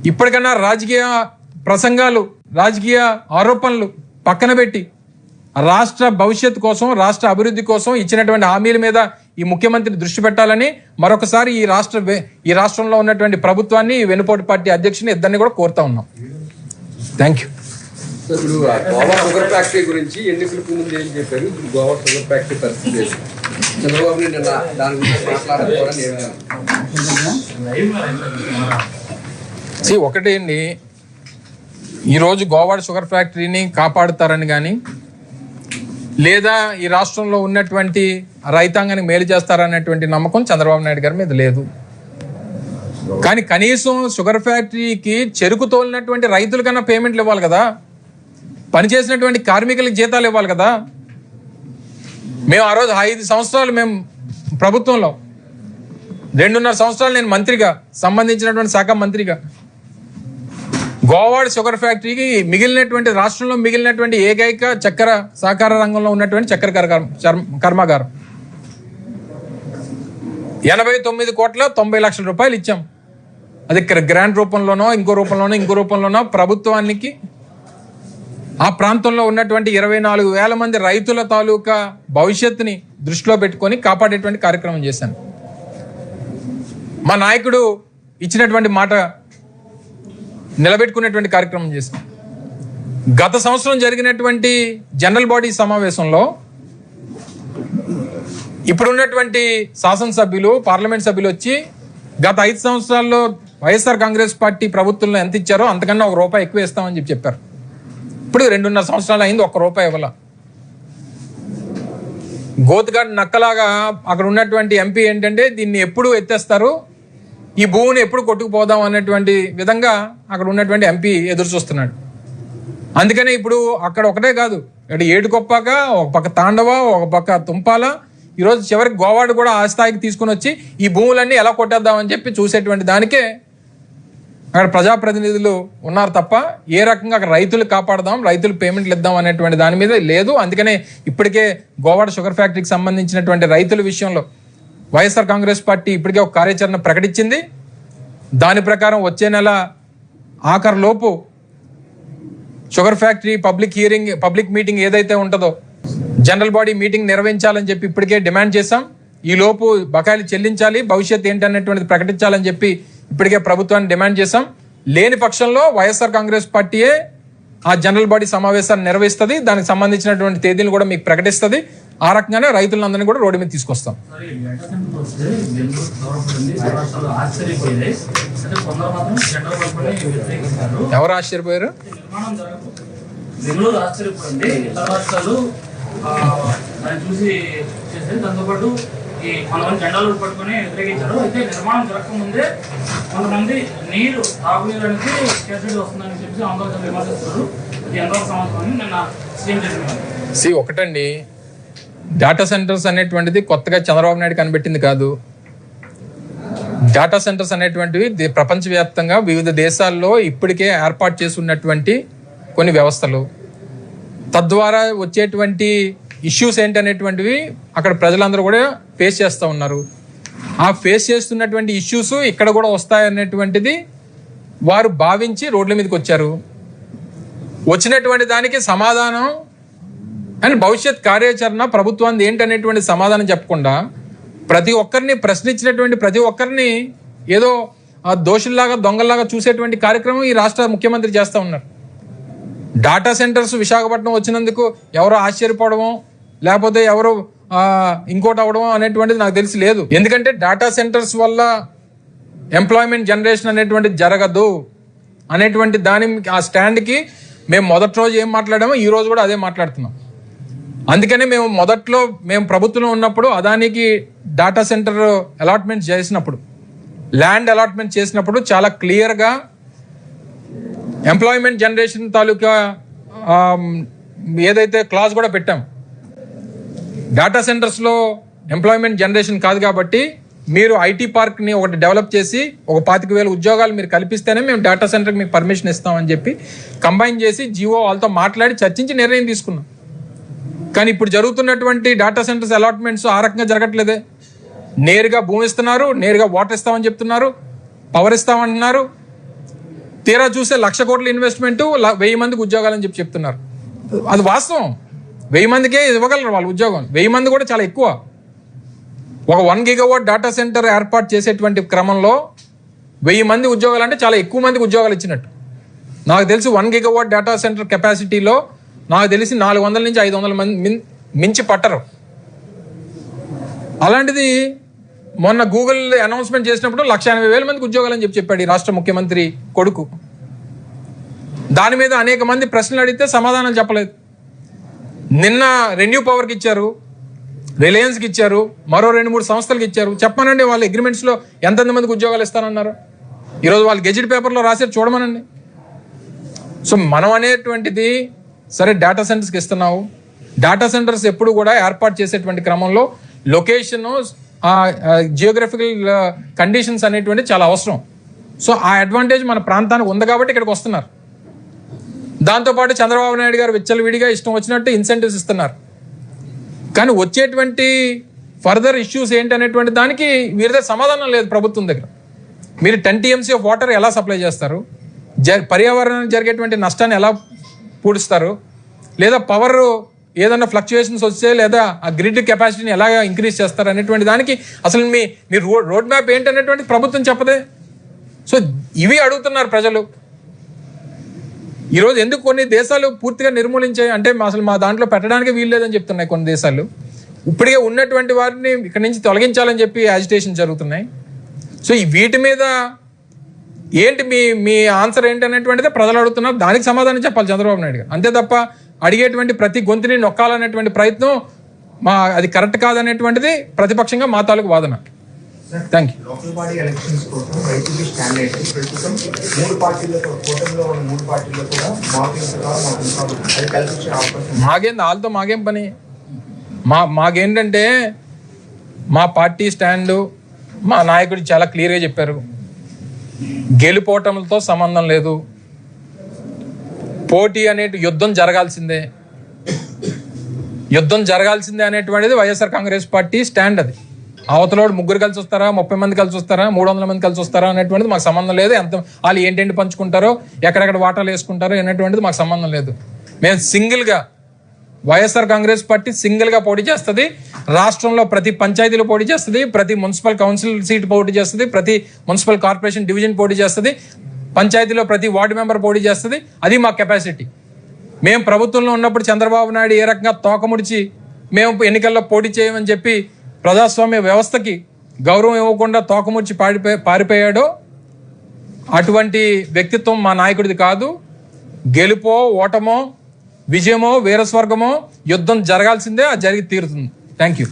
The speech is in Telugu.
ఇప్పటికన్నా రాజకీయ ప్రసంగాలు, రాజకీయ ఆరోపణలు పక్కన పెట్టి రాష్ట్ర భవిష్యత్తు కోసం, రాష్ట్ర అభివృద్ధి కోసం ఇచ్చినటువంటి హామీల మీద ఈ ముఖ్యమంత్రి దృష్టి పెట్టాలని మరొకసారి ఈ రాష్ట్రంలో ఉన్నటువంటి ప్రభుత్వాన్ని, వెనుపోటు పార్టీ అధ్యక్షుని ఇద్దరిని కూడా కోరుతా ఉన్నాం. Thank you. ఇప్పుడు గోవా షుగర్ ఫ్యాక్టరీ గురించి ఎన్నికలకు ముందు ఏం చెప్పారు, గోవా షుగర్ ఫ్యాక్టరీ పరిస్థితి చంద్రబాబు నిన్న దాని గురించి మాట్లాడుకోవడం ఒకటి అండి, ఈరోజు గోవా షుగర్ ఫ్యాక్టరీని కాపాడుతారని కానీ, లేదా ఈ రాష్ట్రంలో ఉన్నటువంటి రైతాంగానికి మేలు చేస్తారనేటువంటి నమ్మకం చంద్రబాబు నాయుడు గారి మీద లేదు. కానీ కనీసం షుగర్ ఫ్యాక్టరీకి చెరుకు తోలినటువంటి రైతులకన్నా పేమెంట్లు ఇవ్వాలి కదా, పనిచేసినటువంటి కార్మికులకు జీతాలు ఇవ్వాలి కదా. మేము ఆ రోజు 5 సంవత్సరాలు మేము ప్రభుత్వంలో, 2.5 సంవత్సరాలు నేను మంత్రిగా, సంబంధించినటువంటి శాఖ మంత్రిగా, గోవాడ షుగర్ ఫ్యాక్టరీకి మిగిలినటువంటి రాష్ట్రంలో మిగిలినటువంటి ఏకైక చక్కెర సహకార రంగంలో ఉన్నటువంటి చక్కెర కర్మాగారం 89,90,00,000 రూపాయలు ఇచ్చాం. అది గ్రాంట్ రూపంలోనో ఇంకో రూపంలోనో ప్రభుత్వానికి ఆ ప్రాంతంలో ఉన్నటువంటి 24,000 మంది రైతుల తాలూకా భవిష్యత్తుని దృష్టిలో పెట్టుకొని కాపాడేటువంటి కార్యక్రమం చేశాను. మా నాయకుడు ఇచ్చినటువంటి మాట నిలబెట్టుకునేటువంటి కార్యక్రమం చేశాం. గత సంవత్సరం జరిగినటువంటి జనరల్ బాడీ సమావేశంలో ఇప్పుడున్నటువంటి శాసనసభ్యులు, పార్లమెంట్ సభ్యులు వచ్చి గత 5 సంవత్సరాల్లో వైఎస్ఆర్ కాంగ్రెస్ పార్టీ ప్రభుత్వంలో ఎంత ఇచ్చారో అంతకన్నా ₹1 ఎక్కువ ఇస్తామని చెప్పారు. ఇప్పుడు 2.5 సంవత్సరాలు అయింది, ₹1 ఇవ్వాల. గోతుగాడ్ నక్కలాగా అక్కడ ఉన్నటువంటి ఎంపీ ఏంటంటే దీన్ని ఎప్పుడు ఎత్తేస్తారు, ఈ భూమిని ఎప్పుడు కొట్టుకుపోదాం అనేటువంటి విధంగా అక్కడ ఉన్నటువంటి ఎంపీ ఎదురు చూస్తున్నాడు. అందుకనే ఇప్పుడు అక్కడ ఒకటే కాదు, ఇక్కడ ఏడుకొప్పాక, ఒక పక్క తాండవ, ఒక పక్క తుంపాల, ఈరోజు చివరికి గోవాడు కూడా ఆ స్థాయికి తీసుకుని వచ్చి ఈ భూములన్నీ ఎలా కొట్టేద్దామని చెప్పి చూసేటువంటి దానికే అక్కడ ప్రజాప్రతినిధులు ఉన్నారు తప్ప ఏ రకంగా అక్కడ రైతులు కాపాడదాం, రైతులు పేమెంట్లు ఇద్దాం అనేటువంటి దాని మీద లేదు. అందుకనే ఇప్పటికే గోవాడ షుగర్ ఫ్యాక్టరీకి సంబంధించినటువంటి రైతుల విషయంలో వైఎస్ఆర్ కాంగ్రెస్ పార్టీ ఇప్పటికే ఒక కార్యాచరణ ప్రకటించింది. దాని ప్రకారం వచ్చే నెల ఆఖరులోపు షుగర్ ఫ్యాక్టరీ పబ్లిక్ మీటింగ్ ఏదైతే ఉంటుందో, జనరల్ బాడీ మీటింగ్ నిర్వహించాలని చెప్పి ఇప్పటికే డిమాండ్ చేశాం. ఈ లోపు బకాయిలు చెల్లించాలి, భవిష్యత్తు ఏంటనేటువంటిది ప్రకటించాలని చెప్పి ఇప్పటికే ప్రభుత్వాన్ని డిమాండ్ చేశాం. లేని పక్షంలో వైఎస్ఆర్ కాంగ్రెస్ పార్టీయే ఆ జనరల్ బాడీ సమావేశాన్ని నిర్వహిస్తుంది, దానికి సంబంధించినటువంటి తేదీలు కూడా మీకు ప్రకటిస్తుంది. ఆ రకంగానే రైతులందరినీ కూడా రోడ్డు మీద తీసుకొస్తాం. ఎవరు ఆశ్చర్యపోయారు? కొంతమంది జెండాలు పట్టుకుని వ్యతిరేకించారు. అయితే నిర్మాణం జరగకముందే కొంతమంది నీరు తాగునీరు అనేది కేసీడీ వస్తుందని చెప్పి ఆందోళన విమర్శిస్తారు. ఇది ఎంతవరకు సమాధానం నిన్న సీఎం చెప్పినారు. ఒకటండి, డేటా సెంటర్స్ అనేటువంటిది కొత్తగా చంద్రబాబు నాయుడు కనిపెట్టింది కాదు. డేటా సెంటర్స్ అనేటువంటివి ప్రపంచవ్యాప్తంగా వివిధ దేశాల్లో ఇప్పటికే ఏర్పాటు చేసి ఉన్నటువంటి కొన్ని వ్యవస్థలు. తద్వారా వచ్చేటువంటి ఇష్యూస్ ఏంటనేటువంటివి అక్కడ ప్రజలందరూ కూడా ఫేస్ చేస్తూ ఉన్నారు. ఆ ఫేస్ చేస్తున్నటువంటి ఇష్యూస్ ఇక్కడ కూడా వస్తాయనేటువంటిది వారు భావించి రోడ్ల మీదకి వచ్చారు. వచ్చినటువంటి దానికి సమాధానం అండ్ భవిష్యత్ కార్యాచరణ ప్రభుత్వాన్ని ఏంటనేటువంటి సమాధానం చెప్పకుండా ప్రతి ఒక్కరిని ప్రశ్నించినటువంటి ప్రతి ఒక్కరిని ఏదో దోషుల్లాగా, దొంగల్లాగా చూసేటువంటి కార్యక్రమం ఈ రాష్ట్ర ముఖ్యమంత్రి చేస్తూ ఉన్నారు. డాటా సెంటర్స్ విశాఖపట్నం వచ్చినందుకు ఎవరో ఆశ్చర్యపోవడమో లేకపోతే ఎవరో ఇంకోటి అవ్వడం అనేటువంటిది నాకు తెలిసి లేదు. ఎందుకంటే డాటా సెంటర్స్ వల్ల ఎంప్లాయ్మెంట్ జనరేషన్ అనేటువంటిది జరగదు అనేటువంటి దాని ఆ స్టాండ్కి మేము మొదటి రోజు ఏం మాట్లాడామో ఈ రోజు కూడా అదే మాట్లాడుతున్నాం. అందుకనే మేము ప్రభుత్వంలో ఉన్నప్పుడు అదానికి డాటా సెంటర్ అలాట్మెంట్ చేసినప్పుడు, ల్యాండ్ అలాట్మెంట్ చేసినప్పుడు చాలా క్లియర్గా ఎంప్లాయ్మెంట్ జనరేషన్ తాలూకా ఏదైతే క్లాజ్ కూడా పెట్టాం. డేటా సెంటర్స్లో ఎంప్లాయ్మెంట్ జనరేషన్ కాదు కాబట్టి మీరు ఐటీ పార్క్ని ఒకటి డెవలప్ చేసి ఒక 25,000 ఉద్యోగాలు మీరు కల్పిస్తేనే మేము డేటా సెంటర్కి మీకు పర్మిషన్ ఇస్తామని చెప్పి కంబైన్ చేసి జియో వాళ్ళతో మాట్లాడి చర్చించి నిర్ణయం తీసుకున్నాం. కానీ ఇప్పుడు జరుగుతున్నటువంటి డేటా సెంటర్స్ అలాట్మెంట్స్ ఆ రకంగా జరగట్లేదే. నేరుగా భూమి ఇస్తున్నారు, నేరుగా వాటర్ ఇస్తామని చెప్తున్నారు, పవర్ ఇస్తామంటున్నారు. తీరా చూస్తే 1,00,000 కోట్ల ఇన్వెస్ట్మెంట్ 1000 మందికి ఉద్యోగాలని చెప్తున్నారు. అది వాస్తవం. 1000 మందికే ఇవ్వగలరు వాళ్ళు ఉద్యోగం. 1000 మంది కూడా చాలా ఎక్కువ. ఒక 1 గిగావాట్ డేటా సెంటర్ ఏర్పాటు చేసేటువంటి క్రమంలో 1000 మంది ఉద్యోగాలు అంటే చాలా ఎక్కువ మందికి ఉద్యోగాలు ఇచ్చినట్టు. నాకు తెలిసి 1 గిగావాట్ డేటా సెంటర్ కెపాసిటీలో నాకు తెలిసి 400 నుంచి 500 మంది మించి పట్టరు. అలాంటిది మొన్న గూగుల్ అనౌన్స్మెంట్ చేసినప్పుడు 1,80,000 మందికి ఉద్యోగాలు అని చెప్పాడు ఈ రాష్ట్ర ముఖ్యమంత్రి కొడుకు. దాని మీద అనేక మంది ప్రశ్నలు అడిగితే సమాధానం చెప్పలేదు. నిన్న రెన్యూ పవర్కి ఇచ్చారు, రిలయన్స్కి ఇచ్చారు, మరో 2-3 సంస్థలకు ఇచ్చారు. చెప్పానండి వాళ్ళ అగ్రిమెంట్స్లో ఎంతెంత మందికి ఉద్యోగాలు ఇస్తానన్నారు. ఈరోజు వాళ్ళు గెజిట్ పేపర్లో రాశారు, చూడమనండి. సో మనం అనేటువంటిది సరే డేటా సెంటర్స్కి ఇస్తున్నావు. డేటా సెంటర్స్ ఎప్పుడు కూడా ఏర్పాటు చేసేటువంటి క్రమంలో లొకేషన్, జియోగ్రఫికల్ కండిషన్స్ అనేటువంటి చాలా అవసరం. సో ఆ అడ్వాంటేజ్ మన ప్రాంతానికి ఉంది కాబట్టి ఇక్కడికి వస్తున్నారు. దాంతోపాటు చంద్రబాబు నాయుడు గారు విచ్చలవిడిగా ఇష్టం వచ్చినట్టు ఇన్సెంటివ్స్ ఇస్తున్నారు. కానీ వచ్చేటువంటి ఫర్దర్ ఇష్యూస్ ఏంటి అనేటువంటి దానికి వీరిదే సమాధానం లేదు ప్రభుత్వం దగ్గర. మీరు 10 TMC ఆఫ్ వాటర్ ఎలా సప్లై చేస్తారు, పర్యావరణానికి జరిగేటువంటి నష్టాన్ని ఎలా పూడుస్తారు, లేదా పవర్ ఏదైనా ఫ్లక్చుయేషన్స్ వస్తే లేదా ఆ గ్రిడ్ కెపాసిటీని ఎలాగ ఇంక్రీజ్ చేస్తారు అనేటువంటి దానికి అసలు మీ రోడ్ మ్యాప్ ఏంటి అనేటువంటి ప్రభుత్వం చెప్పదే. సో ఇవి అడుగుతున్నారు ప్రజలు. ఈరోజు ఎందుకు కొన్ని దేశాలు పూర్తిగా నిర్మూలించాయి అంటే అసలు మా దాంట్లో పెట్టడానికి వీలు లేదని చెప్తున్నాయి కొన్ని దేశాలు. ఇప్పటికే ఉన్నటువంటి వారిని ఇక్కడి నుంచి తొలగించాలని చెప్పి యాజిటేషన్ జరుగుతున్నాయి. సో ఈ వీటి మీద ఏంటి మీ ఆన్సర్ ఏంటి అనేటువంటిదే ప్రజలు అడుగుతున్నారు. దానికి సమాధానం చెప్పాలి చంద్రబాబు నాయుడు గారు. అంతే తప్ప అడిగేటువంటి ప్రతి గొంతుని నొక్కాలనేటువంటి ప్రయత్నం అది కరెక్ట్ కాదనేటువంటిది ప్రతిపక్షంగా మా తాలూకు వాదన. Thank you. Local body elections కోసం వైసీపీ స్టాండ్ అయితే ప్రస్తుతం 3 పార్టీలతో కూటమిలో ఉన్న 3 పార్టీల్లో కూడా అది కలిసి వచ్చే అవకాశం. వాళ్ళతో మాకేం పని? మాకేంటంటే మా పార్టీ స్టాండు మా నాయకుడు చాలా క్లియర్గా చెప్పారు. గెలుపోవటంతో సంబంధం లేదు. పోటీ యుద్ధం జరగాల్సిందే అనేటువంటిది వైఎస్ఆర్ కాంగ్రెస్ పార్టీ స్టాండ్. అది అవతలోడు 3 కలిసి వస్తారా, 30 మంది కలిసి వస్తారా, 300 మంది కలిసి వస్తారా అనేటువంటిది మాకు సంబంధం లేదు. వాళ్ళు ఏంటేంటి పంచుకుంటారో, ఎక్కడెక్కడ వాటాలు వేసుకుంటారో అనేటువంటిది మాకు సంబంధం లేదు. మేము సింగిల్గా వైఎస్ఆర్ కాంగ్రెస్ పార్టీ సింగిల్గా పోటీ చేస్తుంది. రాష్ట్రంలో ప్రతి పంచాయతీలో పోటీ చేస్తుంది, ప్రతి మున్సిపల్ కౌన్సిల్ సీట్ పోటీ చేస్తుంది, ప్రతి మున్సిపల్ కార్పొరేషన్ డివిజన్ పోటీ చేస్తుంది, పంచాయతీలో ప్రతి వార్డు మెంబర్ పోటీ చేస్తుంది. అది మా కెపాసిటీ. మేము ప్రభుత్వంలో ఉన్నప్పుడు చంద్రబాబు నాయుడు ఏ రకంగా తోకముడిచి మేము ఎన్నికల్లో పోటీ చేయమని చెప్పి ప్రజాస్వామ్య వ్యవస్థకి గౌరవం ఇవ్వకుండా తోకముడిచి పారిపోయాడో అటువంటి వ్యక్తిత్వం మా నాయకుడిది కాదు. గెలుపో ఓటమో విజయమో వీరస్వర్గమో యుద్ధం జరగాల్సిందే, అది జరిగి తీరుతుంది. Thank you.